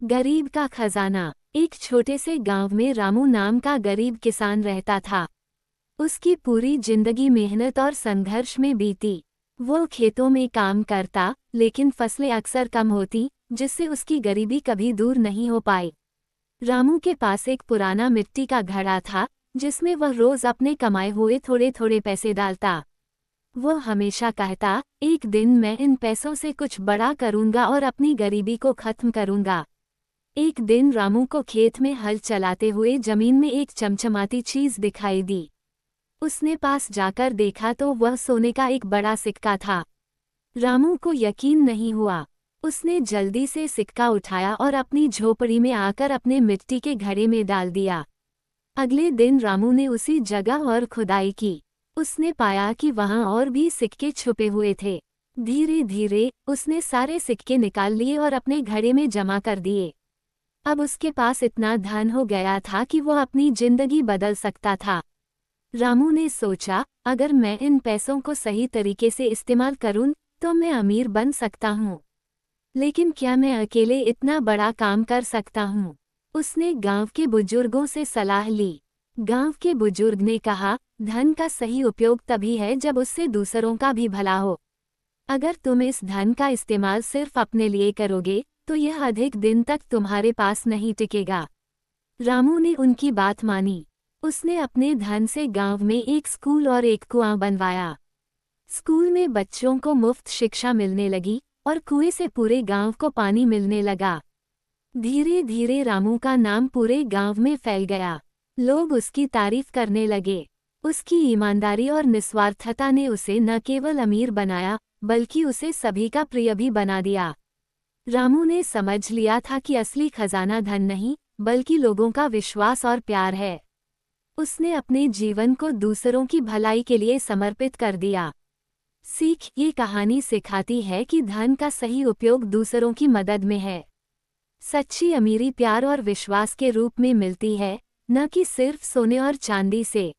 गरीब का खजाना। एक छोटे से गांव में रामू नाम का गरीब किसान रहता था। उसकी पूरी जिंदगी मेहनत और संघर्ष में बीती। वो खेतों में काम करता, लेकिन फसलें अक्सर कम होती, जिससे उसकी गरीबी कभी दूर नहीं हो पाई। रामू के पास एक पुराना मिट्टी का घड़ा था, जिसमें वह रोज अपने कमाए हुए थोड़े थोड़े पैसे डालता। वो हमेशा कहता, एक दिन मैं इन पैसों से कुछ बड़ा करूंगा और अपनी गरीबी को खत्म करूंगा। एक दिन रामू को खेत में हल चलाते हुए जमीन में एक चमचमाती चीज दिखाई दी। उसने पास जाकर देखा तो वह सोने का एक बड़ा सिक्का था। रामू को यकीन नहीं हुआ। उसने जल्दी से सिक्का उठाया और अपनी झोपड़ी में आकर अपने मिट्टी के घड़े में डाल दिया। अगले दिन रामू ने उसी जगह और खुदाई की। उसने पाया कि वहां और भी सिक्के छुपे हुए थे। धीरे धीरे उसने सारे सिक्के निकाल लिए और अपने घड़े में जमा कर दिए। अब उसके पास इतना धन हो गया था कि वो अपनी जिंदगी बदल सकता था। रामू ने सोचा, अगर मैं इन पैसों को सही तरीके से इस्तेमाल करूं, तो मैं अमीर बन सकता हूं। लेकिन क्या मैं अकेले इतना बड़ा काम कर सकता हूं? उसने गांव के बुजुर्गों से सलाह ली। गांव के बुजुर्ग ने कहा, धन का सही उपयोग तभी है जब उससे दूसरों का भी भला हो। अगर तुम इस धन का इस्तेमाल सिर्फ अपने लिए करोगे, तो यह अधिक दिन तक तुम्हारे पास नहीं टिकेगा। रामू ने उनकी बात मानी। उसने अपने धन से गांव में एक स्कूल और एक कुआं बनवाया। स्कूल में बच्चों को मुफ्त शिक्षा मिलने लगी और कुएं से पूरे गांव को पानी मिलने लगा। धीरे धीरे रामू का नाम पूरे गांव में फैल गया। लोग उसकी तारीफ करने लगे। उसकी ईमानदारी और निस्वार्थता ने उसे न केवल अमीर बनाया, बल्कि उसे सभी का प्रिय भी बना दिया। रामू ने समझ लिया था कि असली खजाना धन नहीं, बल्कि लोगों का विश्वास और प्यार है। उसने अपने जीवन को दूसरों की भलाई के लिए समर्पित कर दिया। सीख, ये कहानी सिखाती है कि धन का सही उपयोग दूसरों की मदद में है। सच्ची अमीरी प्यार और विश्वास के रूप में मिलती है, न कि सिर्फ सोने और चांदी से।